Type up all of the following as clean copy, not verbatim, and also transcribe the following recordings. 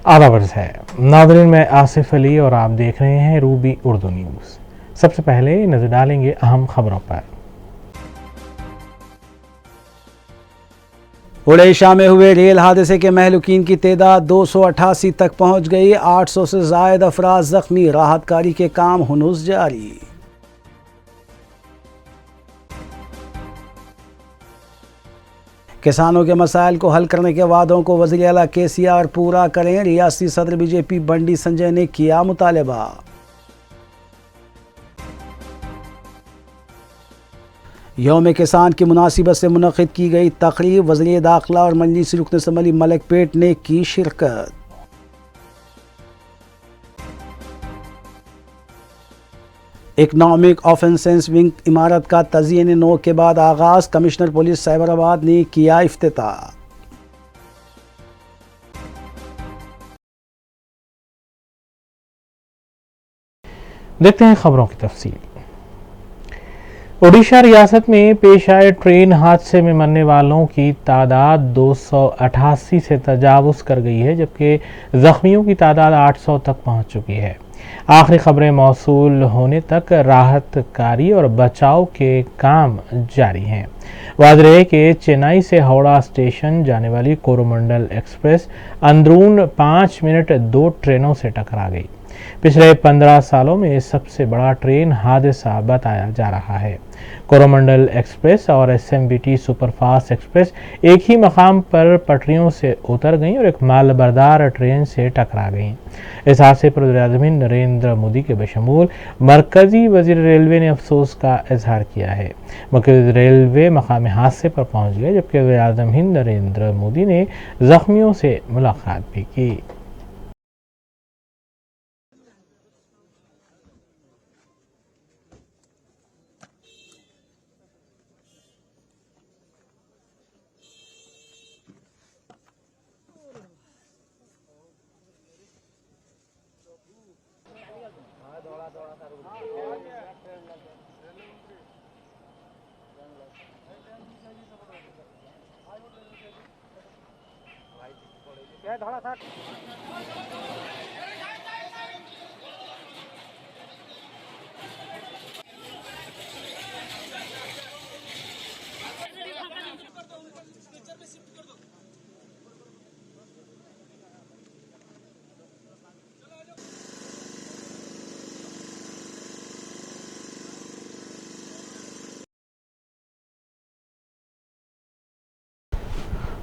आदाब है नाज़रीन, मैं आसिफ अली और आप देख रहे हैं रूबी उर्दू न्यूज़। सबसे पहले नजर डालेंगे अहम खबरों पर। ओडिशा में हुए रेल हादसे के महलूकीन की तादाद 288 तक पहुंच गई। 800 से ज़ायद अफराद जख्मी। राहत कारी के काम हुनूस जारी। किसानों के मसाइल को हल करने के वादों को वज़ीर आला KCR पूरा करें। रियासती सदर BJP बंडी संजय ने किया मुतालबा। यौम किसान की मुनासिबत से मुनक़िद की गई तक़रीब। वज़ीर दाखिला और मजलिस रुकन असम्बली मलिक पेट ने की शिरकत। इकनॉमिक ऑफेंसेस विंग इमारत का तज़यीन नौ के बाद आगाज़। कमिश्नर पुलिस साइबराबाद ने किया इफ्तिताह। देखते हैं खबरों की तफसील। ओडिशा रियासत में पेश आए ट्रेन हादसे में मरने वालों की तादाद 288 से तजावुज़ कर गई है, जबकि ज़ख्मियों की तादाद 800 तक पहुंच चुकी है। आखिरी खबरें मौसूल होने तक राहत कारी और बचाव के काम जारी हैं। वाज़ेह है कि चेन्नई से हावड़ा स्टेशन जाने वाली कोरोमंडल एक्सप्रेस अंदरून 5 मिनट 2 ट्रेनों से टकरा गई। पिछले 15 सालों में सबसे बड़ा ट्रेन हादसा बताया जा रहा है। कोरोमंडल एक्सप्रेस और SMBT सुपरफास्ट एक्सप्रेस एक ही मकाम पर पटरियों से उतर गईं और एक मालबरदार ट्रेन से टकरा गईं। इस हादसे पर वज़ीर-ए-आज़म नरेंद्र मोदी के बशमूल मरकजी वज़ीर रेलवे ने अफसोस का इजहार किया है। मरकजी रेलवे मकाम हादसे पर पहुंच गए, जबकि वज़ीर-ए-आज़म नरेंद्र मोदी ने जख्मियों से मुलाकात भी की।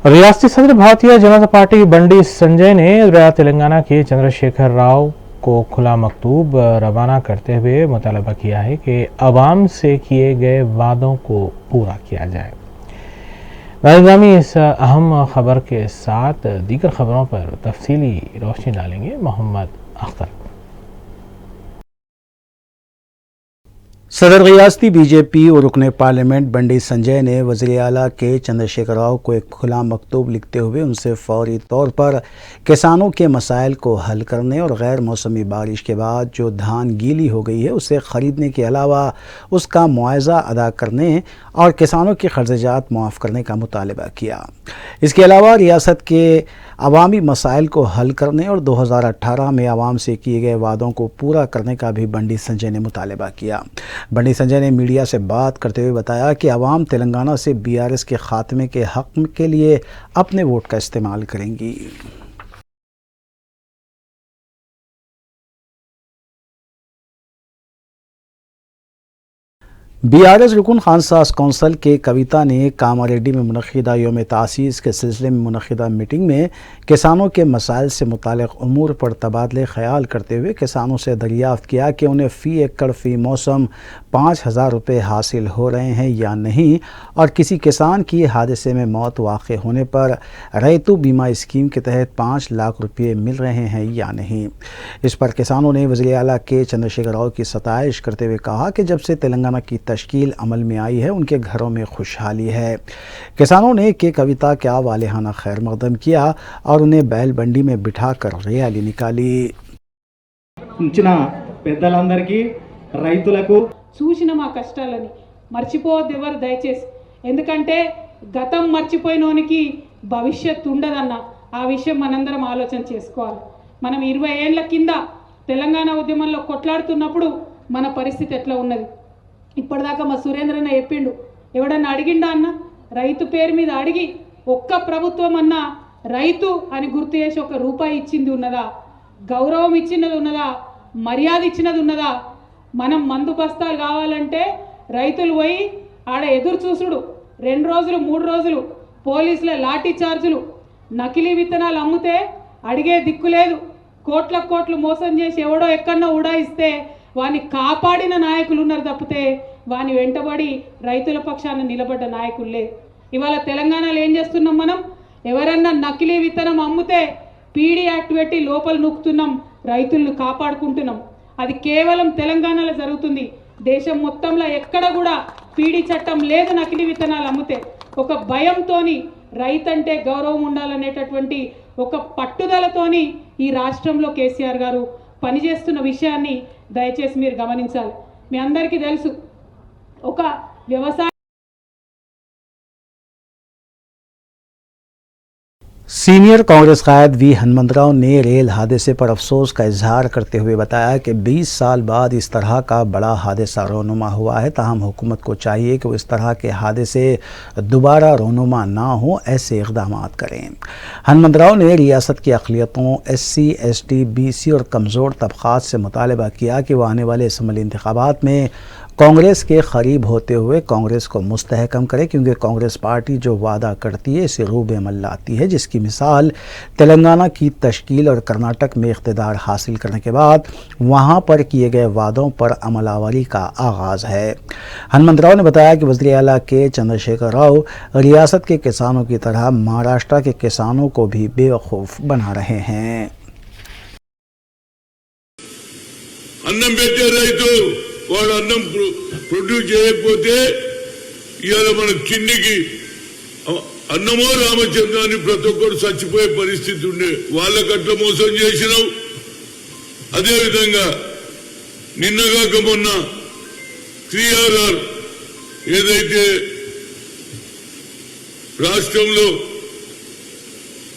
रियासती सदर भारतीय जनता पार्टी बंडी संजय ने तेलंगाना के चंद्रशेखर राव को खुला मकतूब रवाना करते हुए मुतालबा किया है कि अवाम से किए गए वादों को पूरा किया जाए। नाज़रीन, इस अहम खबर के साथ दीगर खबरों पर तफसीली रोशनी डालेंगे मोहम्मद अख्तर। सदर रियासती BJP और रुकने पार्लियामेंट बंडी संजय ने वज़ीर आला के चंद्रशेखर राव को एक खुला मकतूब लिखते हुए उनसे फौरी तौर पर किसानों के मसाइल को हल करने और गैर मौसमी बारिश के बाद जो धान गीली हो गई है उसे ख़रीदने के अलावा उसका मुआवजा अदा करने और किसानों के कर्ज़जात मुआफ़ करने का मुतालबा किया। इसके अलावा रियासत के अवामी मसाइल को हल करने और 2018 में आवाम से किए गए वादों को पूरा करने का भी बंडी संजय ने मुतालबा किया। बंडी संजय ने मीडिया से बात करते हुए बताया कि आवाम तेलंगाना से BRS के खात्मे के हक़ के लिए अपने वोट का इस्तेमाल करेंगी। BRS रुकन खानसास कौंसल के कविता ने कामारेड्डी में मुनक़िदा यौम तासीस के सिलसिले में मुनक़िदा मीटिंग में किसानों के मसाइल से मुताल्लिक़ उमूर पर तबादले ख़याल करते हुए किसानों से दरियाफ़्त किया कि उन्हें फ़ी एकड़ फ़ी मौसम 5,000 रुपये हासिल हो रहे हैं या नहीं, और किसी किसान की हादसे में मौत वाक़ होने पर रैतु बीमा स्कीम के तहत 5 लाख रुपये मिल रहे हैं या नहीं। इस पर किसानों ने वज़ीर आला के चंद्रशेखर राव की सताइश करते हुए कहा कि जब से तेलंगाना की तश्कील अमल में आई है उनके घरों में खुशहाली है। किसानों ने के कविता क्या वालेहाना खैर मकदम किया और उन्हें बैल बंडी में बिठा कर रैली निकाली। పెద్దలందరికీ రైతులకు చూసిన మా కష్టాలని మర్చిపోవద్దు ఎవరు దయచేసి, ఎందుకంటే గతం మర్చిపోయినోనికి భవిష్యత్తు ఉండదన్న ఆ విషయం మనందరం ఆలోచన చేసుకోవాలి. మనం 20 ఏళ్ల కింద తెలంగాణ ఉద్యమంలో కొట్లాడుతున్నప్పుడు మన పరిస్థితి ఎట్లా ఉన్నది? ఇప్పటిదాకా మా సురేంద్రన్న చెప్పిండు, ఎవడన్నా అడిగిండా అన్న రైతు పేరు మీద అడిగి ఒక్క ప్రభుత్వం అన్నా రైతు అని గుర్తు చేసి ఒక రూపాయి ఇచ్చింది ఉన్నదా? గౌరవం ఇచ్చినది ఉన్నదా? మర్యాద ఇచ్చినది ఉన్నదా? మనం మందు బస్తాలు కావాలంటే రైతులు పోయి ఆడ ఎదురు చూసుడు 2 రోజులు 3 రోజులు, పోలీసుల లాఠీ చార్జులు, నకిలీ విత్తనాలు అమ్మితే అడిగే దిక్కు లేదు, కోట్లు మోసం చేసి ఎవడో ఎక్కడో ఉడాయిస్తే వాని కాపాడిన నాయకులు ఉన్నారు తప్పితే వాని వెంటబడి రైతుల పక్షాన నిలబడ్డ నాయకులు లేదు. ఇవాళ తెలంగాణలో ఏం చేస్తున్నాం మనం? ఎవరన్నా నకిలీ విత్తనం అమ్మితే పీడీ యాక్ట్ పెట్టి లోపల నూకుతున్నాం, రైతులను కాపాడుకుంటున్నాం. అది కేవలం తెలంగాణలో జరుగుతుంది. దేశం మొత్తంలో ఎక్కడ కూడా పీడీ చట్టం లేదు. నకిలీ విత్తనాలు అమ్మితే ఒక భయంతోని రైతంటే గౌరవం ఉండాలనేటటువంటి ఒక పట్టుదలతోని ఈ రాష్ట్రంలో కేసీఆర్ గారు పనిచేస్తున్న విషయాన్ని దయచేసి మీరు గమనించాలి. మీ అందరికీ తెలుసు, ఒక వ్యవసాయ सीनियर कांग्रेस कायद वी हनुमंतराव ने रेल हादसे पर अफसोस का इजहार करते हुए बताया कि 20 साल बाद इस तरह का बड़ा हादसा रोनुमा हुआ है, ताहम हुकूमत को चाहिए कि वो इस तरह के हादसे दोबारा रोनुमा ना हो, ऐसे इक़दाम करें। हनुमंतराव ने रियासत की अक़लियतों SC, ST, BC और कमज़ोर तबक़ात से मुतालबा किया कि वह आने वाले असम्बली इंतख़ाबात में कांग्रेस के करीब होते हुए कांग्रेस को मुस्तहकम करे, क्योंकि कांग्रेस पार्टी जो वादा करती है इसे रूब अमल लाती है, जिसकी मिसाल तेलंगाना की तश्कील और कर्नाटक में इक़्तिदार हासिल करने के बाद वहां पर किए गए वादों पर अमलावरी का आगाज़ है। हनुमंतराव ने बताया कि वज़ीर आला के चंद्रशेखर राव रियासत के किसानों की तरह महाराष्ट्र के किसानों को भी बेवकूफ़ बना रहे हैं। వాడు అన్నం ప్రొడ్యూస్ చేయకపోతే ఇవాళ మన కిందికి అన్నమో రామచంద్రాన్ని ప్రతి ఒక్కరు చచ్చిపోయే పరిస్థితి ఉండే. వాళ్ళకట్లా మోసం చేసినావు. అదేవిధంగా నిన్నగాక మొన్న 3RR ఏదైతే రాష్ట్రంలో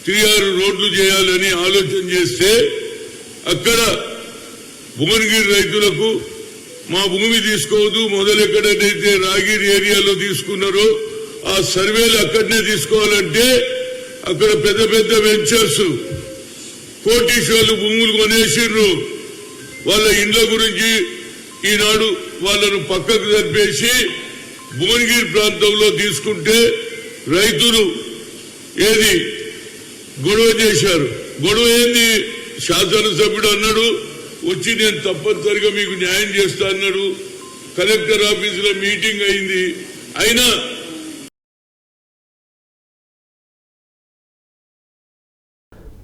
3R రోడ్లు చేయాలని ఆలోచన చేస్తే అక్కడ భువనగిరి రైతులకు మా భూమి తీసుకోవద్దు, మొదలు ఎక్కడైతే రాగిరి ఏరియాలో తీసుకున్నారో ఆ సర్వేలు అక్కడనే తీసుకోవాలంటే అక్కడ పెద్ద పెద్ద వెంచర్స్ కోటీశ్వర్లు భూములు కొనేసిర్రు. వాళ్ళ ఇండ్ల గురించి ఈనాడు వాళ్ళను పక్కకు జరిపేసి భువనగిరి ప్రాంతంలో తీసుకుంటే రైతులు ఏది గొడవ చేశారు. గొడవ ఏంది? శాసనసభ్యుడు అన్నాడు వచ్చి నేను తప్పనిసరిగా మీకు న్యాయం చేస్తా అన్నాడు. కలెక్టర్ ఆఫీసులో మీటింగ్ అయింది. అయినా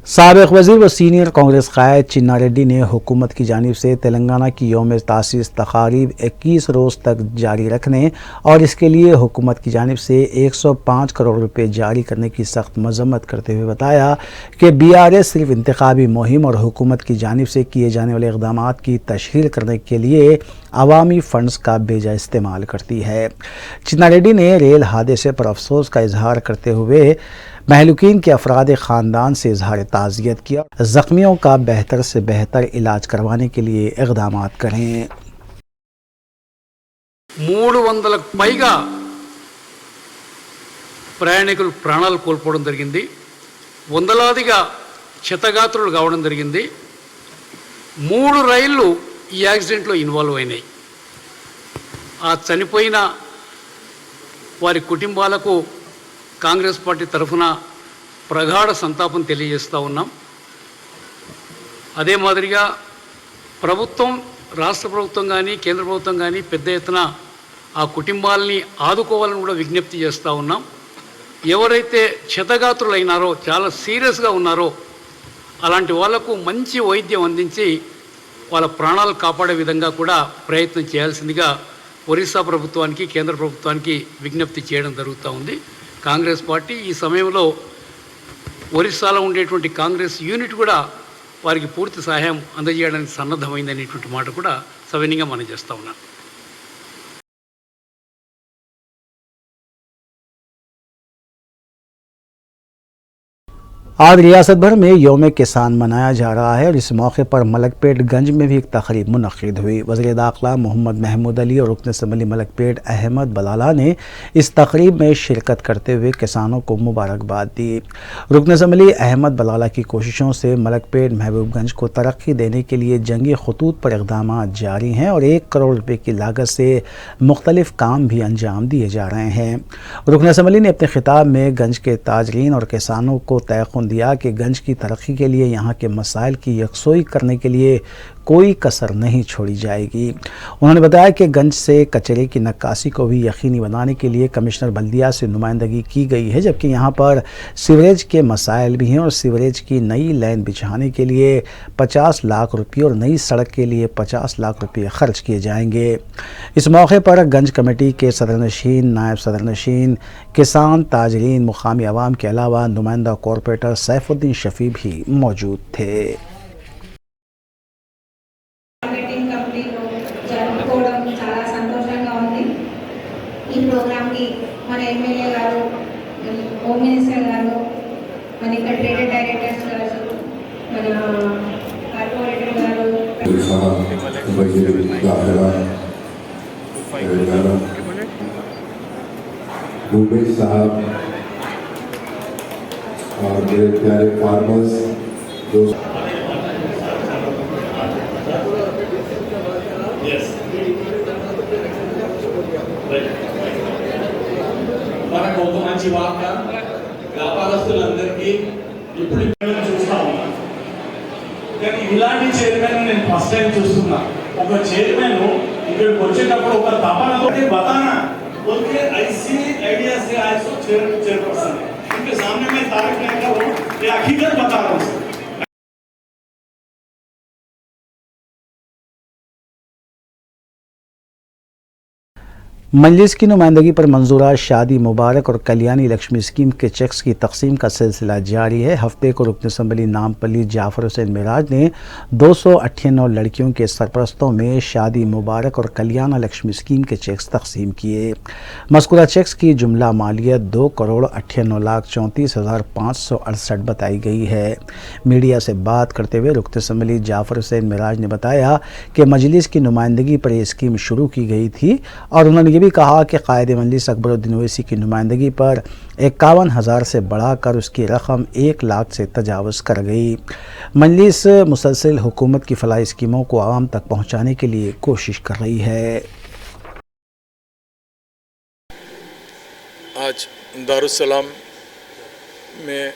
साबिक़ वज़ीर व सीनियर कांग्रेस कायद चिन्ना रेड्डी ने हुकूमत की जानिब से तेलंगाना की यौम तासीस तकारीब 21 रोज़ तक जारी रखने और इसके लिए हुकूमत की जानिब से 105 करोड़ रुपए जारी करने की सख्त मजम्मत करते हुए बताया कि BRS सिर्फ इंतखाबी मुहिम और हुकूमत की जानिब से किए जाने वाले इक़दाम की तशहीर करने के लिए अवामी फ़ंड्स का बेजा इस्तेमाल करती है। चिन्ना रेड्डी ने रेल हादसे पर अफसोस का इजहार करते हुए महलूकीन के अफराद ख़ानदान से इजहार ताज़ियत किया, ज़ख्मियों का बेहतर से बेहतर इलाज करवाने के लिए इक़दाम करें। 300కు పైగా ప్రయాణికులు ప్రాణాలు కోల్పోవడం జరిగింది. వందలాదిగా క్షతగాత్రులు కావడం జరిగింది. 3 రైళ్లు ఈ యాక్సిడెంట్లో ఇన్వాల్వ్ అయినాయి. ఆ చనిపోయిన వారి కుటుంబాలకు కాంగ్రెస్ పార్టీ తరఫున ప్రగాఢ సంతాపం తెలియజేస్తూ ఉన్నాం. అదే మాదిరిగా ప్రభుత్వం, రాష్ట్ర ప్రభుత్వం కానీ కేంద్ర ప్రభుత్వం కానీ పెద్ద ఎత్తున ఆ కుటుంబాలని ఆదుకోవాలని కూడా విజ్ఞప్తి చేస్తూ ఉన్నాం. ఎవరైతే క్షతగాత్రులైనారో, చాలా సీరియస్గా ఉన్నారో అలాంటి వాళ్లకు మంచి వైద్యం అందించి వాళ్ళ ప్రాణాలు కాపాడే విధంగా కూడా ప్రయత్నం చేయాల్సిందిగా ఒరిస్సా ప్రభుత్వానికి కేంద్ర ప్రభుత్వానికి విజ్ఞప్తి చేయడం జరుగుతూ ఉంది. కాంగ్రెస్ పార్టీ ఈ సమయంలో ఒరిస్సాలో ఉండేటువంటి కాంగ్రెస్ యూనిట్ కూడా వారికి పూర్తి సహాయం అందజేయడానికి సన్నద్ధమైందనేటువంటి మాట కూడా సవినయంగా మనం చేస్తూ ఉన్నాం. आज रियासत भर में यौम किसान मनाया जा रहा है और इस मौके पर मलकपेट गंज में भी एक तकरीब मुनक्किद हुई। वज़ीर दाखिला मोहम्मद महमूद अली और रुकन असम्बली मलकपेट अहमद बलाला ने इस तकरीब में शिरकत करते हुए किसानों को मुबारकबाद दी। रुकन असम्बली अहमद बलाला की कोशिशों से मलकपेट महबूबगंज को तरक्की देने के लिए जंगी खतूत पर इक़दाम जारी हैं और 1 करोड़ रुपये की लागत से मुख्तलिफ काम भी अंजाम दिए जा रहे हैं। रुकन असम्बली ने अपने खिताब में गंज के ताजरीन और किसानों को तयक़ुन दिया कि गंज की तरक्की के लिए यहाँ के मसाइल की यकसोई करने के लिए कोई कसर नहीं छोड़ी जाएगी। उन्होंने बताया कि गंज से कचरे की नक्कासी को भी यकीनी बनाने के लिए कमिश्नर बल्दिया से नुमाइंदगी की गई है, जबकि यहाँ पर सीवरेज के मसाइल भी हैं और सीवरेज की नई लाइन बिछाने के लिए 50 लाख रुपये और नई सड़क के लिए 50 लाख रुपये खर्च किए जाएंगे। इस मौके पर गंज कमेटी के सदरनशीन, नायब सदरनशीन, किसान, ताजरीन, मुकामी अवाम के अलावा नुमाइंदा कॉरपोरेटर सैफुद्दीन शफी भी मौजूद थे। మీటింగ్ కంప్లీట్ జరుపుకోవడం చాలా సంతోషంగా ఉంది। ఈ ప్రోగ్రామ్కి మన ఎమ్మెల్యే గారు, హోమ్ మినిస్టర్ గారు, మన ఇక్కడ ట్రేడెడ్ డైరెక్టర్స్ గారు, మన కార్పొరేటర్ గారు, भूपेश साहब और मेरे प्यारे फार्मर्स दोस्त, మనకు ఒక మంచి వార్త, వ్యాపారస్తులందరికీ ఇప్పుడు చూస్తా ఉన్నాం. కానీ ఇలాంటి చైర్మన్ నేను ఫస్ట్ టైం చూస్తున్నా. ఒక చైర్మన్ ఇక్కడికి వచ్చేటప్పుడు ఒక తపనతో बताना बोलके ऐसी आइडिया से आज तो चेयरपर्सन उनके सामने मैं तारीफ नहीं कर रहा हूँ, ये हकीकत बता रहा हूँ। मजलिस की नुमाइंदगी पर मंजूरा शादी मुबारक और कल्याणी लक्ष्मी स्कीम के चेक्स की तकसीम का सिलसिला जारी है। हफ्ते को रुकन असम्बली नामपल्ली जाफर हुसैन मिराज ने 298 लड़कियों के सरपरस्तों में शादी मुबारक और कल्याण लक्ष्मी स्कीम के चेक्स तकसीम किए। मज़कूरा चेक्स की जुमला मालियत 2,98,34,568 बताई गई है। मीडिया से बात करते हुए रुकन असम्बली जाफर हुसैन मिराज ने बताया कि मजलिस की नुमाइंदगी पर यह स्कीम शुरू की गई थी और उन्होंने ये भी कहा कि कायदे मजलिस अकबरुद्दीन ओवैसी की नुमाइंदगी पर 51,000 से बढ़ाकर उसकी रकम 1 लाख से तजावज़ कर गई। मजलिस मुसलसल हुकूमत की फलाही स्कीमों को आवाम तक पहुँचाने के लिए कोशिश कर रही है। आज दारुस्सलाम में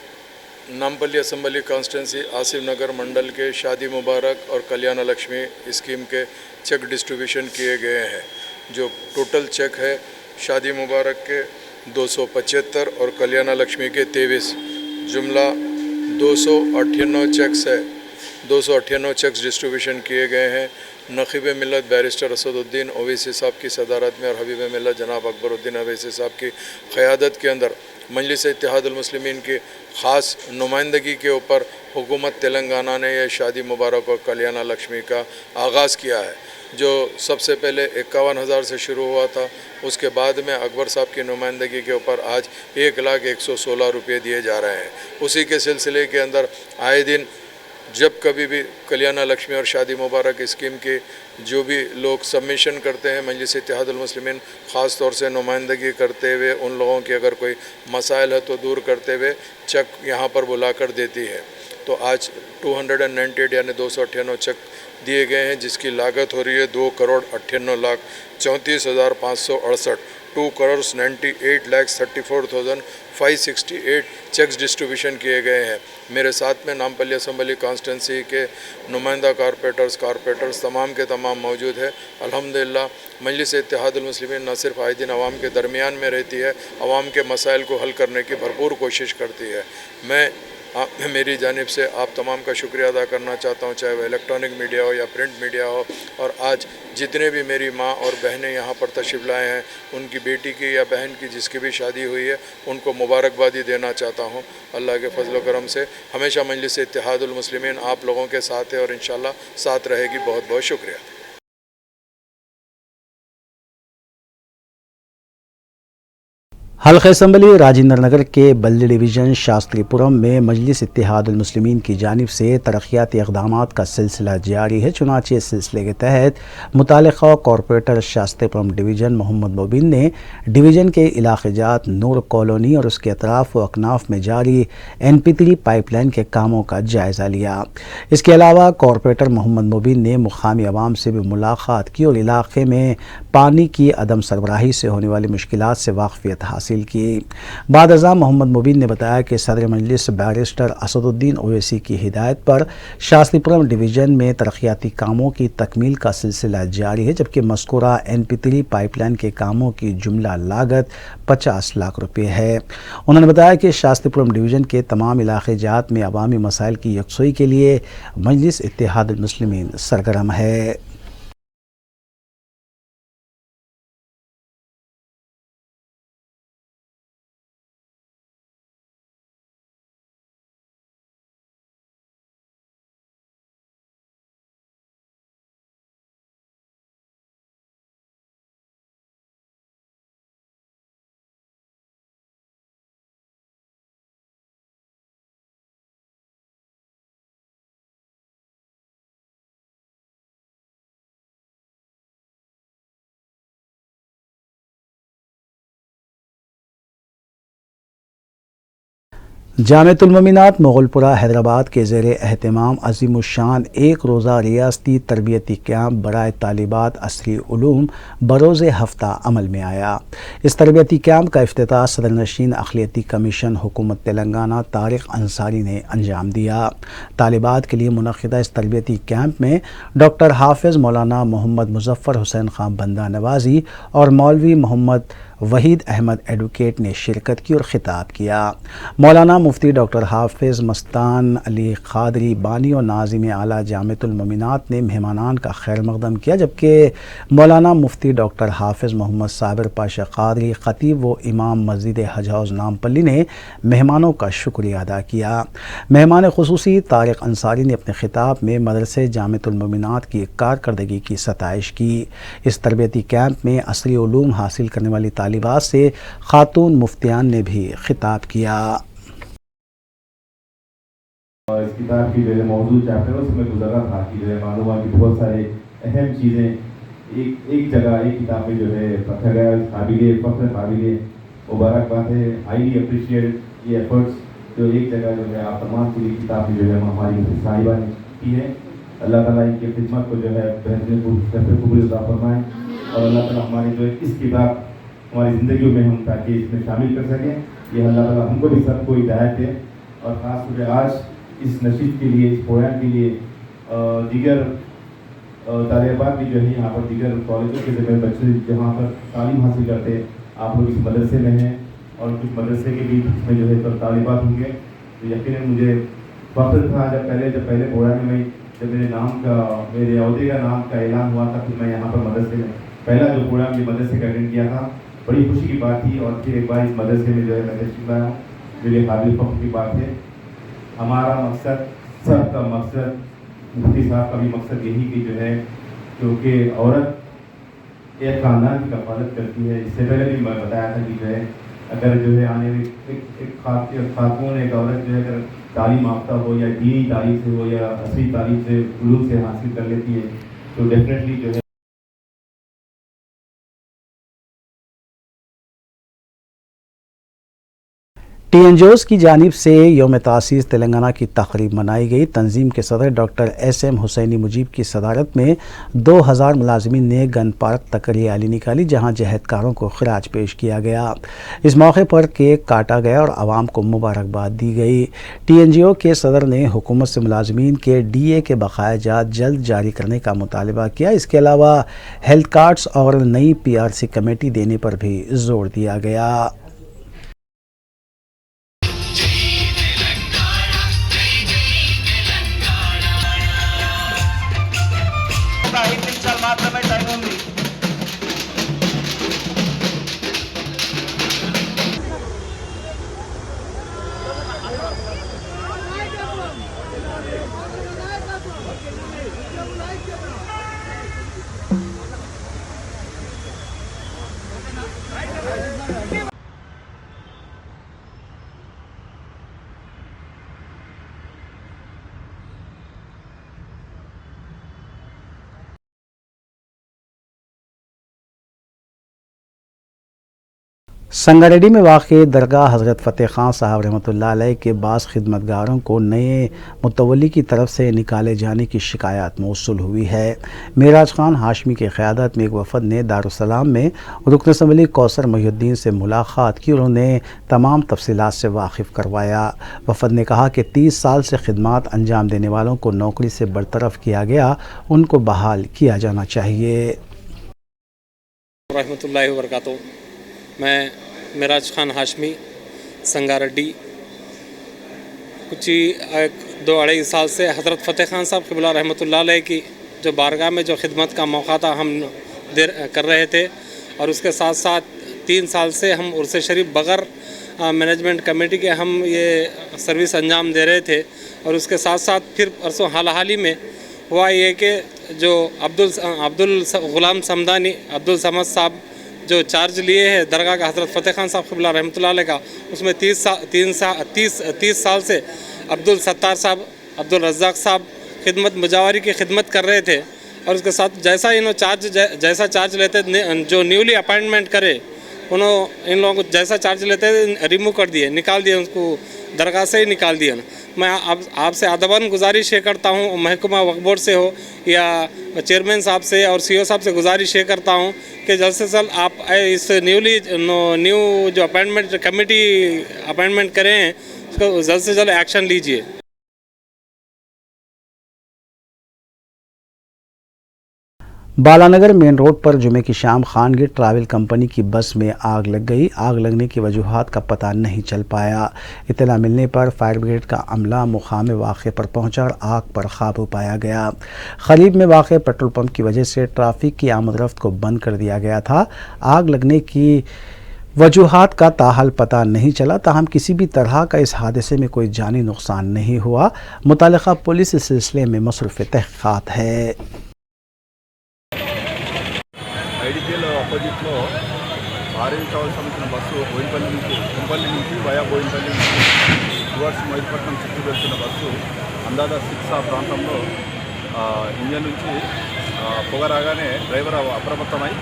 नामपल्ली असम्बली कॉन्स्टिट्यूंसी आसिफ नगर मंडल के शादी मुबारक और कल्याण लक्ष्मी स्कीम के चेक डिस्ट्रीब्यूशन किए गए हैं। जो टोटल चेक है शादी मुबारक के 275 और कल्याण लक्ष्मी के 23, जुमला 298 चेक्स है। 298 चेक्स डिस्ट्रीब्यूशन किए गए हैं। नक़ीब मिलत बैरिस्टर असदुद्दीन ओवैसी साहब की सदारत में और हबीब मिलत जनाब अकबरुद्दीन ओवैसी साहब की क़यादत के अंदर मजलिस इत्तेहादुल मुस्लिमीन की ख़ास नुमाइंदगी के ऊपर हुकूमत तेलंगाना ने यह शादी मुबारक और कल्याण लक्ष्मी का आगाज़ किया है, जो सबसे पहले 51,000 से शुरू हुआ था। उसके बाद में अकबर साहब की नुमाइंदगी के ऊपर आज 1,01,16 रुपये दिए जा रहे हैं। उसी के सिलसिले के अंदर आए दिन जब कभी भी कल्याण लक्ष्मी और शादी मुबारक स्कीम के जो भी लोग सबमिशन करते हैं, मजलिस इत्तेहादुल मुस्लिमीन ख़ास तौर से नुमाइंदगी करते हुए उन लोगों की अगर कोई मसाइल है तो दूर करते हुए चेक यहाँ पर बुला कर देती है। तो आज 298 यानी 298 चेक दिए गए हैं, जिसकी लागत हो रही है 2,98,34,568। 2,98,34,568 चेक्स डिस्ट्रीब्यूशन किए गए हैं। मेरे साथ में नामपल्ली असम्बली कॉन्स्टिट्यूंसी के नुमाइंदा कारपोरेटर्स तमाम के तमाम मौजूद है। अल्हम्दुलिल्लाह मजलिस इत्तेहादुल मुस्लिमीन न सिर्फ आए दिन आवाम के दरमियान में रहती है, आवाम के मसाइल को हल करने की भरपूर कोशिश करती है। मैं मेरी जानिब से आप तमाम का शुक्रिया अदा करना चाहता हूँ, चाहे वह इलेक्ट्रॉनिक मीडिया हो या प्रिंट मीडिया हो। और आज जितने भी मेरी माँ और बहनें यहाँ पर तशरीफ़ लाए हैं, उनकी बेटी की या बहन की जिसकी भी शादी हुई है, उनको मुबारकबादी देना चाहता हूँ। अल्लाह के फजल व करम से हमेशा मजलिस इत्तेहादुल मुस्लिमीन आप लोगों के साथ है और इंशाअल्लाह साथ रहेगी। बहुत बहुत शुक्रिया। हल्क़ असम्बली राजेंद्र नगर के बल्ली डिवीज़न शास्त्रीपुरम में मजलिस इत्तेहादुल मुस्लिमीन की जानिब से तरक्याती इक़दामात का सिलसिला जारी है। चुनांचे इस सिलसिले के तहत मुतालिका कॉरपोरेटर शास्त्रीपुरम डिवीज़न मोहम्मद मुबीन ने डिवीज़न के इलाक़े जात नूर कॉलोनी और उसके अतराफ़ व अकनाफ में जारी NP3 पाइपलाइन के कामों का जायज़ा लिया। इसके अलावा कॉरपोरेटर मोहम्मद मुबीन ने मुकामी अवाम से भी मुलाकात की और इलाक़े में पानी की अदम सरबराही से होने वाली मुश्किलात से वाक़फियत हासिल की। बाद अज़ा मोहम्मद मुबीन ने बताया कि सदर मजलिस बैरिस्टर असदुद्दीन ओवैसी की हिदायत पर शास्त्रीपुरम डिवीज़न में तरक्याती कामों की तकमील का सिलसिला जारी है, जबकि मज़कूरा NP3 पाइपलाइन के कामों की जुमला लागत 50 लाख रुपये है। उन्होंने बताया कि शास्त्रीपुरम डिवीज़न के तमाम इलाक़े जात में अवामी मसाइल की यकसुई के लिए मजलिस इत्तेहादुल मुस्लिमीन सरगर्म है। जामिअतुल मोमिनात मुग़लपुरा हैदराबाद के ज़ेर एहतमाम अज़ीमुश्शान एक रोज़ा रियासती तरबियती कैंप बराए तालिबात असरी उलूम बरोज़ हफ्ता अमल में आया। इस तरबियती कैंप का इफ्तिताह सदर नशीन अक़लियती कमीशन हुकूमत तेलंगाना तारिक अंसारी ने अंजाम दिया। तालिबात के लिए मुनक़िदा इस तरबियती कैंप में डॉक्टर हाफिज़ मौलाना मोहम्मद मुज़फ़्फ़र हुसैन ख़ान बंदा नवाज़ी और मौलवी मोहम्मद वहीद अहमद एडवोकेट ने शिरकत की और ख़िताब किया। मौलाना मुफ्ती डॉक्टर हाफिज़ मस्तान अली क़ादरी बानी और नाज़िम आला जामिअतुल मोमिनात ने मेहमानान का खैर मक़दम किया, जबकि मौलाना मुफ्ती डॉक्टर हाफिज़ मोहम्मद साबिर पाशा क़ादरी ख़तीब व इमाम मस्जिद हज हाउस नामपल्ली ने मेहमानों का शुक्रिया अदा किया। मेहमान ख़ुसूसी तारिक अंसारी ने अपने ख़िताब में मदरसे जामिअतुल मोमिनात की कारकर्दगी की सताइश की। इस तरबियती कैंप में असरी उलूम हासिल करने वाली तालिबात से खातून मुफ्तियान ने भी खिताब किया। इस किताब की जो है मौजूद चैप्टरों से मैं गुजरा था कि जो है मालूम की बहुत सारे अहम चीज़ें एक जगह एक किताब में जो है रखा गया। काबिल फ़ख्र काबिल मुबारकबाद है। हाईली अप्रिशिएट ये एफर्ट्स जो एक जगह जो है आप तमाम की किताब जो है हमारी साहिबा ने की है। अल्लाह ताला इनकी खिदमत को जो है बेहतरीन कबूल फरमाएँ और अल्लाह ताला हमारी जो है इस किताब हमारी ज़िंदगी में हम ताकि इसमें शामिल कर सकें। ये अल्लाह ताला हमको भी सबको हिदायत दे और ख़ास तौर पर आज इस नशीद के लिए, इस प्रोग्राम के लिए दीगर तालिबात भी जो है यहाँ पर दीगर कॉलेजों के ज़रिए बच्चे जहाँ पर तालीम हासिल करते हैं, आप लोग इस मदरसे में हैं और कुछ मदरसे के भी इसमें जो है तालिबात होंगे। तो यकीनन मुझे फ़ख्र था जब पहले प्रोग्राम में जब मेरे नाम का मेरे अहदे का नाम का ऐलान हुआ था, फिर मैं यहाँ पर मदरसे में पहला जो प्रोग्राम ये मदरसे का अटेंड किया था। बड़ी खुशी की बात थी और फिर एक बार इस मदरसे में जो है मैं तशरीफ़ लाया हूँ, मेरे काबिल फ़ख्र की बात है। हमारा मकसद, सबका मकसद, मुफ्ती साहब का भी मकसद यही कि जो है क्योंकि औरत एक ख़ानदान की कफ़ालत करती है। इससे पहले भी मैं बताया था कि जो है अगर जो है आने में एक खातून एक औरत जो है अगर तालीम याफ्ता हो या दीनी तालीम से हो या असली तालीम से उलूम से हासिल कर लेती है तो डेफिनेटली जो है TNGOs की जानिब से यौम तासीस तेलंगाना की तक़रीब मनाई गई। तंजीम के सदर डॉक्टर SM हुसैनी मुजीब की सदारत में 2000 मुलाजिमीन ने गन पार्क तक रैली निकाली, जहां जहदकारों को खिराज पेश किया गया। इस मौके पर केक काटा गया और आवाम को मुबारकबाद दी गई। TNGO के सदर ने हुकूमत से मुलाजिमीन के DA के बकाया जात जल्द जारी करने का मुतालबा किया। इसके अलावा हेल्थ कार्ड्स और नई PRC कमेटी देने पर भी जोर दिया गया। संगारेड्डी में वाक़ दरगाह हज़रत फ़तेह ख़ान साहब रहमतुल्लाह अलैह के बाज़ खिदमतगारों को नए मुतवल्ली की तरफ से निकाले जाने की शिकायत मौसूल हुई है। मेराज खान हाशमी की क़यादत में एक वफ़द ने दारुस्सलाम में रुकन असम्बली कौसर मोहिउद्दीन से मुलाकात की और उन्हें तमाम तफसीलात से वाकिफ़ करवाया। वफ़द ने कहा कि 30 साल से खिदमत अंजाम देने वालों को नौकरी से बरतरफ किया गया, उनको बहाल किया जाना चाहिए। रहमतुल्लाहि व बरकातहू। मैं मेराज खान हाशमी संगारेड्डी कुछ ही 2-2.5 साल से हज़रत फ़तेह ख़ान साहब क़िबला रहमतुल्लाह अलैह की जो बारगाह में जो खिदमत का मौका था हम कर रहे थे, और उसके साथ साथ 3 साल से हम उर्स शरीफ बग़ैर मैनेजमेंट कमेटी के हम ये सर्विस अंजाम दे रहे थे। और उसके साथ साथ फिर परसों हाल ही में हुआ ये कि जो अब्दुल ग़ुलाम समदानी अब्दुल समद साहब जो चार्ज लिए हैं दरगाह का हज़रत फ़तेह ख़ान साहब क़िबला रहमतुल्लाह अलैह का, उसमें 30 साल से अब्दुल सत्तार साहब अब्दुल रज़्ज़ाक़ साहब खिदमत मुजावरी की खिदमत कर रहे थे। और उसके साथ जैसा जैसा चार्ज लेते जो न्यूली अपॉइंटमेंट करे इन लोगों को जैसा चार्ज लेते रिमूव कर दिए, निकाल दिए, उसको दरगाह से ही निकाल दिया। मैं आपसे अदबन गुजारिश ये करता हूँ, महकमा वक्फ बोर्ड से हो या चेयरमैन साहब से और सीईओ साहब से गुजारिश ये करता हूँ कि जल्द से जल्द आप इस न्यू जो अपॉइंटमेंट कमेटी अपॉइंटमेंट करें हैं उसको जल्द से जल्द एक्शन लीजिए। बालानगर मेन रोड पर जुमे की शाम खानगिर ट्रैवल कंपनी की बस में आग लग गई। आग लगने की वजूहात का पता नहीं चल पाया। इत्तला मिलने पर फायर ब्रिगेड का अमला मुकाम वाक़े पर पहुंचा और आग पर काबू पाया गया। करीब में वाक़ पेट्रोल पंप की वजह से ट्रैफिक की आमद-रफ्त को बंद कर दिया गया था। आग लगने की वजूहात का ताहाल पता नहीं चला, ताहम किसी भी तरह का इस हादसे में कोई जानी नुकसान नहीं हुआ। मुतालिका पुलिस इस सिलसिले में मसरूफ़ तहक़ीक़ात है। ఐడిపిఎల్ అపోజిట్లో ఆరెంజ్ ట్రావెల్ సంబంధించిన బస్సు కుంపల్లి నుంచి వయా బోయినపల్లి టువర్డ్స్ మైదుపట్నం చుట్టూ వెళ్తున్న బస్సు అందాజ 6 ఆ ప్రాంతంలో ఇంజన్ నుంచి పొగ రాగానే డ్రైవర్ అప్రమత్తమై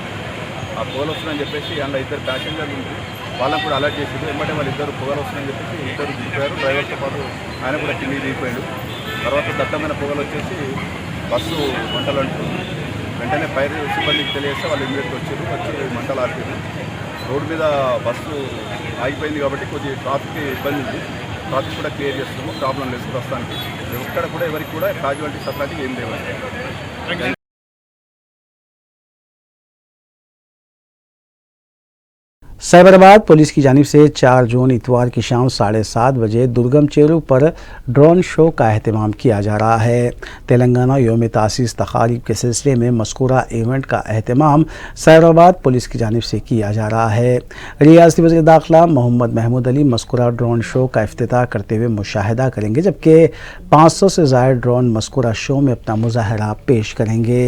ఆ పొగలు వస్తున్నాయని చెప్పేసి అందులో 2 ప్యాసింజర్లు ఉంది, వాళ్ళని కూడా అలర్ట్ చేసింది. వెంబడే వాళ్ళు 2 పొగలు వస్తున్నాయని చెప్పేసి 2 దిగిపోయారు. డ్రైవర్తో పాటు ఆయన కూడా కిందికి దిగిపోయాడు. తర్వాత దట్టమైన పొగలు వచ్చేసి బస్సు మంటలు అంటుంది. వెంటనే ఫైర్ సిబ్బందికి తెలియస్తే వాళ్ళు ఇమ్మీడియట్గా వచ్చి మంటలు ఆర్పారు. రోడ్డు మీద బస్సు ఆగిపోయింది కాబట్టి కొద్దిగా ట్రాఫిక్ ఇబ్బంది ఉంది. ట్రాఫిక్ కూడా క్లియర్ చేస్తున్నాము, ప్రాబ్లం లేదు ప్రస్తుతానికి. ఎక్కడ కూడా ఎవరికి కూడా క్యాజువాలిటీస్ అట్లాంటివి ఏం లేవండి. साइबराबाद पुलिस की जानिब से 4 जून इतवार की शाम 7:30 बजे दुर्गम चेरू पर ड्रोन शो का अहतमाम किया जा रहा है। तेलंगाना योम तासीस तकारीब के सिलसिले में मज़कूरा इवेंट का अहतमाम साइबराबाद पुलिस की जानिब से किया जा रहा है। रियासती वज़ीर दाखिला मोहम्मद महमूद अली मज़कूरा ड्रोन शो का इफ्तिताह करते हुए मुशाहिदा करेंगे, जबकि 500 से ज़ायद ड्रोन मज़कूरा शो में अपना मुज़ाहरा पेश करेंगे।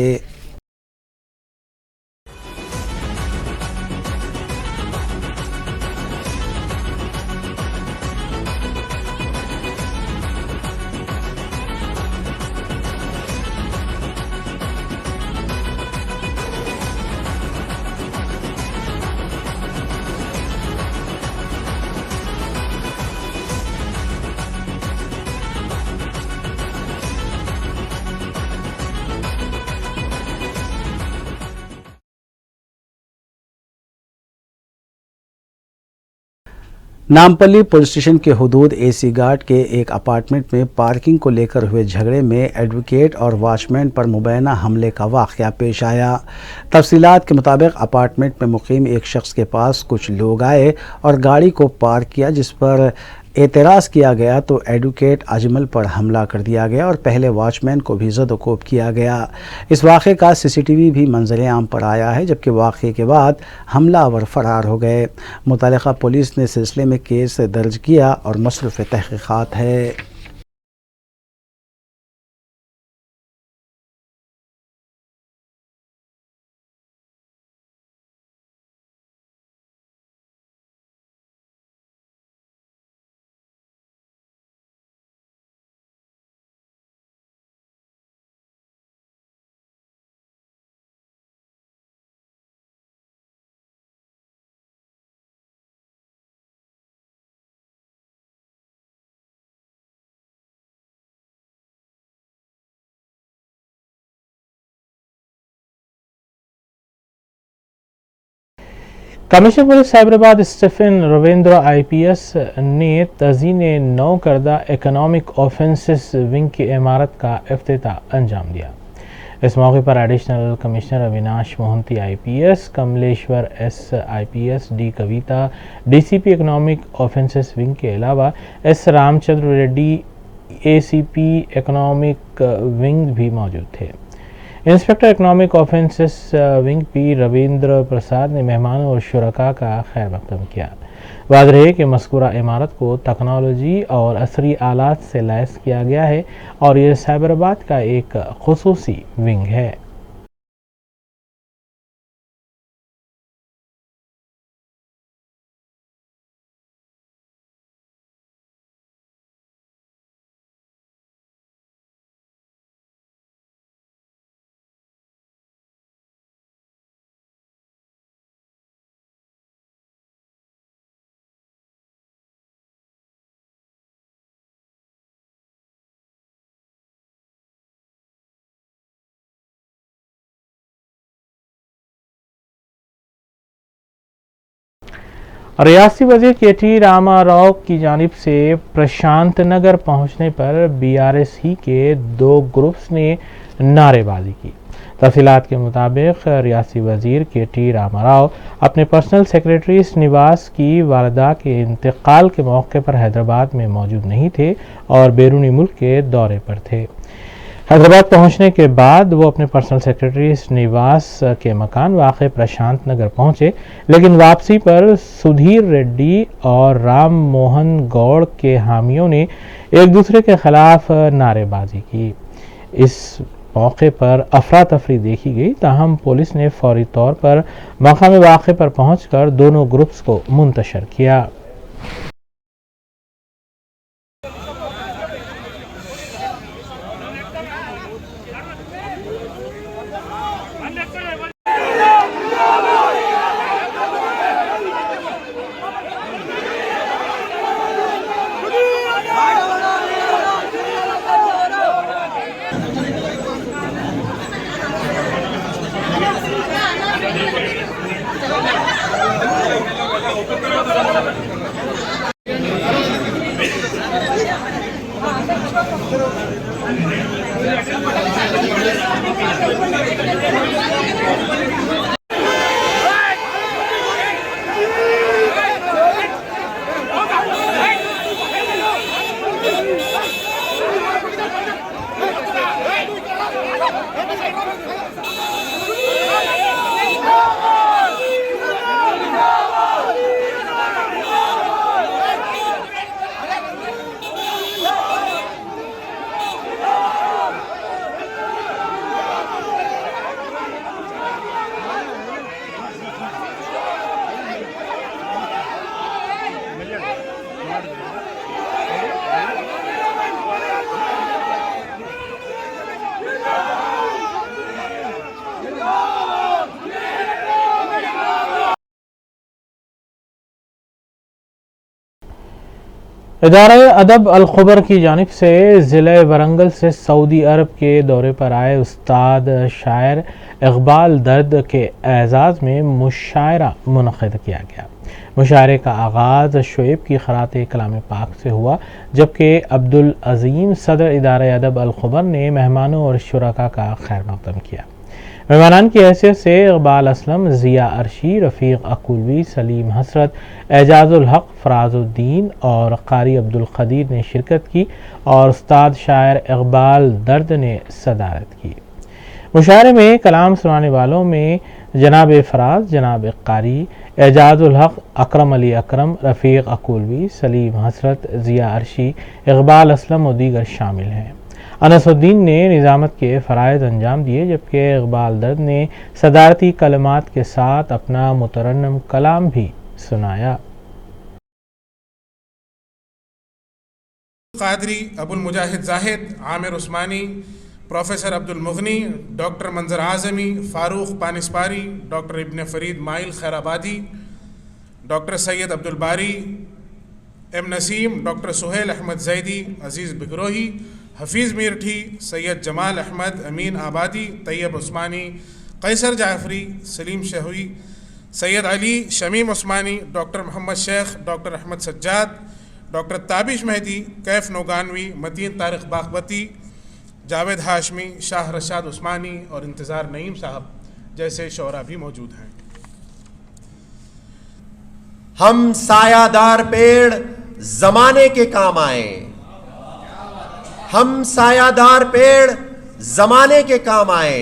नामपल्ली पुलिस स्टेशन के हुदूद एसी गार्ड के एक अपार्टमेंट में पार्किंग को लेकर हुए झगड़े में एडवोकेट और वॉचमैन पर मुबैना हमले का वाक़या पेश आया। तफसीलात के मुताबिक अपार्टमेंट में मुकीम एक शख्स के पास कुछ लोग आए और गाड़ी को पार्क किया, जिस पर एतराज़ किया गया तो एडवोकेट अजमल पर हमला कर दिया गया और पहले वॉचमैन को भी ज़द-ओ-कोब किया गया। इस वाक़े का सीसीटीवी भी मंजर आम पर आया है, जबकि वाक़े के बाद हमलावर फ़रार हो गए। मुतालिका पुलिस ने सिलसिले में केस दर्ज किया और मसरूफ़ तहक़ीक़ात है। Commissioner police Cyberabad Stephen Ravindra IPS ने तज़ीन नौ करदा इकनॉमिक ऑफेंसेस विंग की इमारत का इफ्तिताह अंजाम दिया। इस मौके पर additional commissioner Avinash Mohanty IPS, Kamleshwar S IPS, D Kavita DCP economic offences wing के अलावा S Ramchandra Reddy ACP economic wing भी मौजूद थे। Inspector economic offences wing P Ravindra Prasad ने मेहमानों और शुरका का खैर मकदम किया। वाज़ेह है कि मज़कूरा इमारत को टेक्नोलॉजी और असरी आलात से लैस किया गया है और ये साइबराबाद का एक खुसूसी विंग है। रियासी वज़ीर KT रामाराव की जानिब से प्रशांत नगर पहुँचने पर BRS ही के 2 ग्रुप्स ने नारेबाजी की। तफसीलात के मुताबिक रियासी वज़ीर KT रामाराव अपने पर्सनल सेक्रेटरी निवास की वालदा के इंतकाल के मौके पर हैदराबाद में मौजूद नहीं थे और बैरूनी मुल्क के दौरे पर थे। हैदराबाद पहुंचने के बाद वो अपने पर्सनल सेक्रेटरी निवास के मकान वाक़ प्रशांत नगर पहुंचे, लेकिन वापसी पर सुधीर रेड्डी और राम मोहन गौड़ के हामियों ने एक दूसरे के खिलाफ नारेबाजी की। इस मौके पर अफरा तफरी देखी गई, ताहम पुलिस ने फौरी तौर पर मकाम वाक़े पर पहुंचकर दोनों ग्रुप्स को मुंतशर किया। इदारा अदब अल-खुबर की जानिब से ज़िले वरंगल से सऊदी अरब के दौरे पर आए उस्ताद शायर इकबाल दर्द के एजाज़ में मुशायरा मुनक़िद किया गया। मुशायरे का आगाज़ शुएब की ख़रात कलाम पाक से हुआ, जबकि अब्दुल अज़ीम सदर इदारा अदब अल-खुबर ने मेहमानों और शुरका का खैर मक़दम किया। मेहमानान की हैसियत से इकबाल असलम, ज़िया अरशी, रफ़ीक अकुलवी, सलीम हसरत, एजाज़ुल हक़, फ़राज़ुद्दीन और क़ारी अब्दुल क़दीर ने शिरकत की और उस्ताद शायर इकबाल दर्द ने सदारत की। मुशायरे में कलाम सुनाने वालों में जनाब फ़राज़, जनाब क़ारी, एजाज़ुल हक़, अकरम अली अकरम, रफ़ीक अकुलवी, सलीम हसरत, ज़िया अरशी, इकबाल असलम और दीगर शामिल हैं। अनसुद्दीन ने निज़ामत के फ़राइज़ अंजाम दिए, जबकि इकबाल दर्द ने सदारती कलमात के साथ अपना मुतरन्नम कलाम भी सुनाया। क़ादरी, अबुल मुजाहिद ज़ाहिद, आमिर उस्मानी, प्रोफेसर अब्दुल मुग़नी, doctor Manzar Azmi, Farooq Panispari, doctor Ibn Farid Mail Khairabadi, doctor Syed Abdul Bari, M Naseem, doctor Suhail Ahmad Zaidi, Aziz Bigrohi, Hafeez Meerthi, Syed Jamal Ahmad, Amin Abadi, Tayyab Usmani, Kaiser Jafri, Salim Shahvi, Syed Ali Shamim Usmani, doctor Mohammad Sheikh, doctor Ahmad Sajjad, doctor Tabish Mehdi, Kaif Noganvi, Matin Tariq Bagbati, Javed Hashmi, Shah Rashad उस्मानी और इंतज़ार नईम साहब जैसे शोरा भी मौजूद हैं। हम सायादार पेड़ जमाने के काम आए, हम सायादार पेड़ जमाने के काम आए,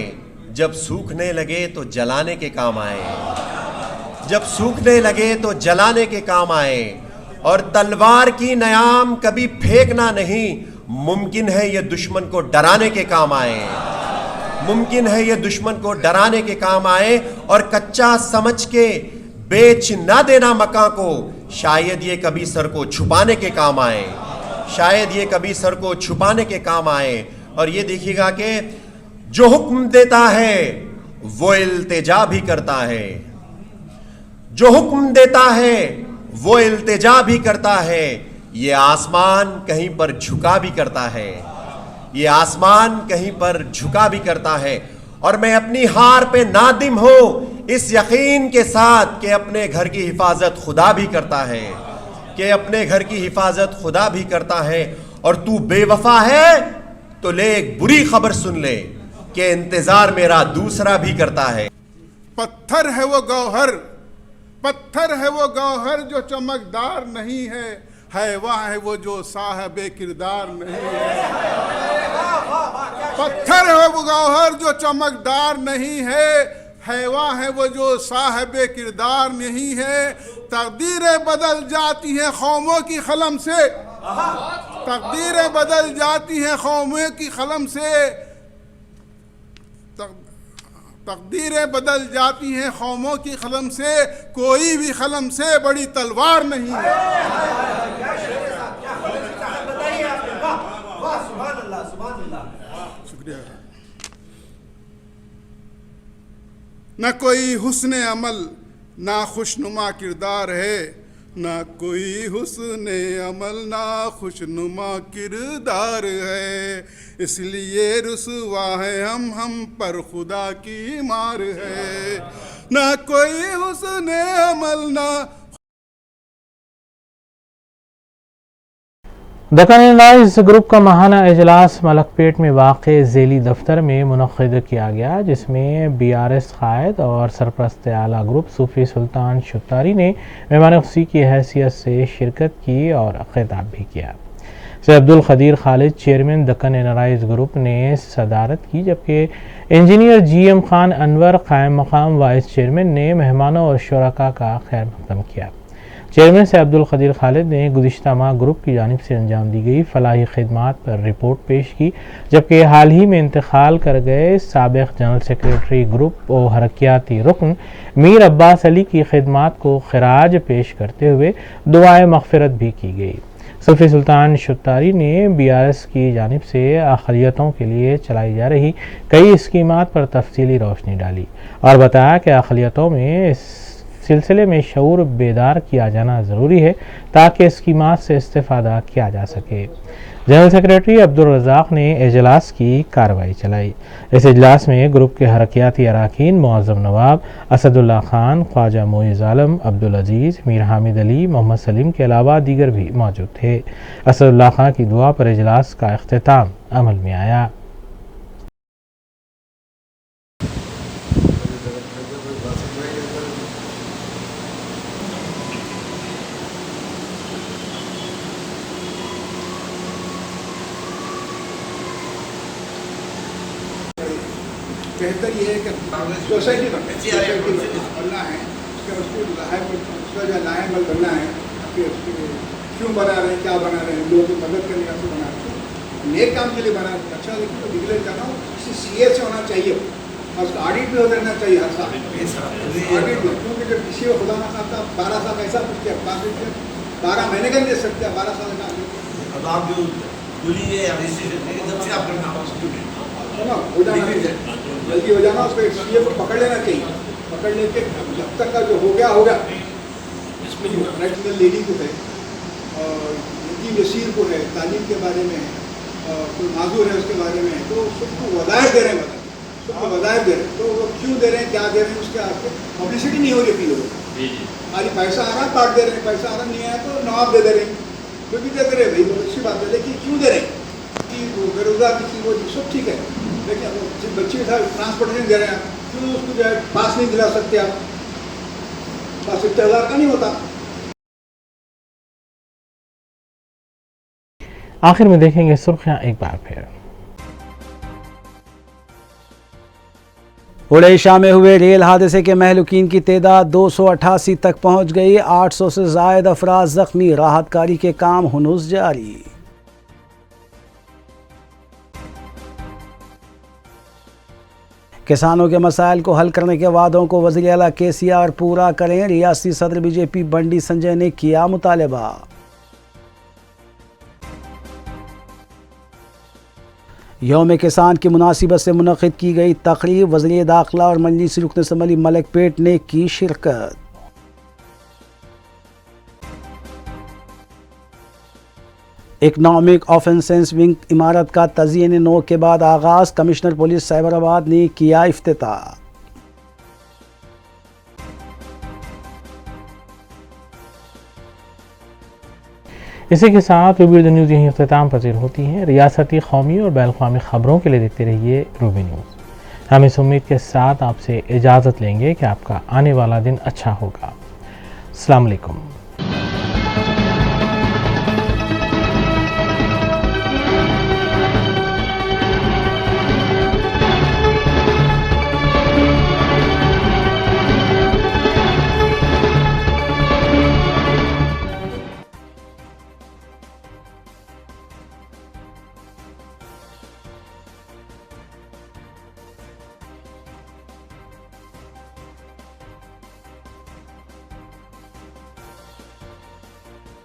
जब सूखने लगे तो जलाने के काम आए, जब सूखने लगे तो जलाने के काम आए। और तलवार की नयाम कभी फेंकना नहीं, मुमकिन है ये दुश्मन को डराने के काम आए, मुमकिन है ये दुश्मन को डराने के काम आए। और कच्चा समझ के बेच ना देना मकां को, शायद ये कभी सर को छुपाने के काम आए, शायद ये कभी सर को छुपाने के काम आए। और ये देखिएगा कि जो हुक्म देता है वो इल्तिजा भी करता है, जो हुक्म देता है वो इल्तिजा भी करता है। ये आसमान कहीं पर झुका भी करता है, ये आसमान कहीं पर झुका भी करता है। और मैं अपनी हार पे नादिम हूं इस यकीन के साथ कि अपने घर की हिफाजत खुदा भी करता है, कि अपने घर की हिफाजत खुदा भी करता है। और तू बेवफा है तो ले एक बुरी खबर सुन ले कि इंतजार मेरा दूसरा भी करता है। पत्थर है वो गौहर, पत्थर है वो गौहर जो चमकदार नहीं है, हैवां है वो जो साहबे किरदार नहीं है। पत्थर है वो गौहर जो चमकदार नहीं है, हैवां है वो जो साहबे किरदार नहीं है। तकदीरें बदल जाती हैं कौमों की कलम से, तकदीरें बदल जाती हैं कौमों की कलम से, तकदीरें बदल जाती हैं कौमों की कलम से, कोई भी कलम से बड़ी तलवार नहीं है। शुक्रिया। न कोई हुस्न अमल ना खुशनुमा किरदार है, ना कोई हुस्न अमल ना खुशनुमा किरदार है, इसलिए रुसवा है हम पर खुदा की मार है। ना कोई हुस्न अमल ना। दक्कन एनालाइज ग्रुप का माहाना इजलास मलकपेट में वाक़ ज़ेली दफ्तर में मुनक़्क़िद किया गया, जिसमें BRS कायद और सरपरस्त आला ग्रुप सूफ़ी सुल्तान शुत्तारी ने मेहमान ख़ुसूसी की हैसियत से शिरकत की और ख़िताब भी किया। Syed Abdul Qadeer Khalid chairman Deccan analyse group ने सदारत की, जबकि इंजीनियर GM खान अनवर कायम मकाम वाइस चेयरमैन ने मेहमानों और शुरका का खैर मक़दम किया। चेयरमैन सैयद अब्दुल क़दीर खालिद ने गुज़िश्ता माह ग्रुप की जानिब से अंजाम दी गई फलाही खिदमात पर रिपोर्ट पेश की, जबकि हाल ही में इंतकाल कर गए साबिक़ जनरल सेक्रेटरी ग्रुप और हरकियाती रुकन मीर अब्बास अली की खिदमात को खिराज पेश करते हुए दुआए मग़फ़िरत भी की गई। सूफ़ी सुल्तान शुत्तारी ने BRS की जानिब से अक़लियतों के लिए चलाई जा रही कई स्कीमात पर तफसीली रोशनी डाली और बताया कि अक़लियतों में इस सिलसिले में शऊर बेदार किया जाना ज़रूरी है ताकि स्कीमात से इस्तेफ़ादा किया जा सके। जनरल सेक्रेटरी अब्दुल रज़ाक ने इजलास की कार्रवाई चलाई। इस इजलास में ग्रुप के हरकियाती अराकीन मुअज़्ज़म नवाब असदुल्ला खान, ख्वाजा मोइज़ आलम, अब्दुल अजीज़, मीर हामिद अली, मोहम्मद सलीम के अलावा दीगर भी मौजूद थे। असदुल्ला खान की दुआ पर इजलास का इख्तिताम अमल में आया। बेहतर ये है कि सोसाइटी बनना है, उसका जो लायबल बनना है कि क्यों बना रहे हैं, क्या बना रहे हैं, लोगों की मदद करने का बना रहे हैं, नेक काम के लिए बना रहे हैं। अच्छा लेकिन तो डिक्लेयर करना हो किसी CA से होना चाहिए और उसका ऑडिट भी हो रहना चाहिए हर साल ऑडिट में, क्योंकि जब किसी को खुदा ना खाता 12 साल कैसा पूछते हैं, 12 महीने का नहीं दे सकते, 12 साल का। अब आप जो हो जाना जल्दी हो जाना, उसको CA को पकड़ लेना चाहिए, पकड़ लेके जब तक का जो हो गया नेशनल लेडी को है और यतीम यसीर को है, तालीम के बारे में है, कोई माजूर है उसके बारे में है, तो सबको वदायत दे रहे हैं, तो वज़ाइफ दे रहे हैं, तो वो क्यों दे रहे हैं, क्या दे रहे हैं, उसके आपको पब्लिसिटी नहीं हो रही थी लोगों को। खाली पैसा आ रहा काट दे रहे हैं, पैसा आ रहा नहीं आया तो नवाब दे रहे हैं, जो भी दे रहे भाई बहुत अच्छी बात है, लेकिन क्यों दे रहे हैं कि वो बेरोजगार की वो सब ठीक है, लेकिन जिस बच्चे का ट्रांसपोर्टेशन दे रहे हैं क्यों उसको जो है पास नहीं दिला सकते आप, पास 70,000 का नहीं होता। आखिर में देखेंगे सुर्खियां एक बार फिर। ओडिशा में हुए रेल हादसे के महलूकीन की तादाद 288 तक पहुंच गई, 800 से ज़ायद अफराद जख्मी, राहत कारी के काम हुनूस जारी। किसानों के मसाइल को हल करने के वादों को वज़ीर आला KCR पूरा करें, रियासती सदर BJP बंडी संजय ने किया मुतालबा। यौम किसान की मुनासिबत से मुनक़िद की गई तक़रीब, वज़ीर दाखिला और मजलिस रुकन असम्बली मलिक पेट ने की शिरकत। इकनॉमिक ऑफेंसेस विंग इमारत का तज़यीन नौ के बाद आगाज़, कमिश्नर पुलिस साइबराबाद ने किया इफ्तिताह। इसी के साथ रूबी न्यूज़ यहीं इख्तिताम पजीर होती है। रियासती, कौमी और बैन अवी ख़बरों के लिए देखते रहिए रूबी न्यूज़। हम इस उम्मीद के साथ आपसे इजाज़त लेंगे कि आपका आने वाला दिन अच्छा होगा। अस्सलाम वालेकुम।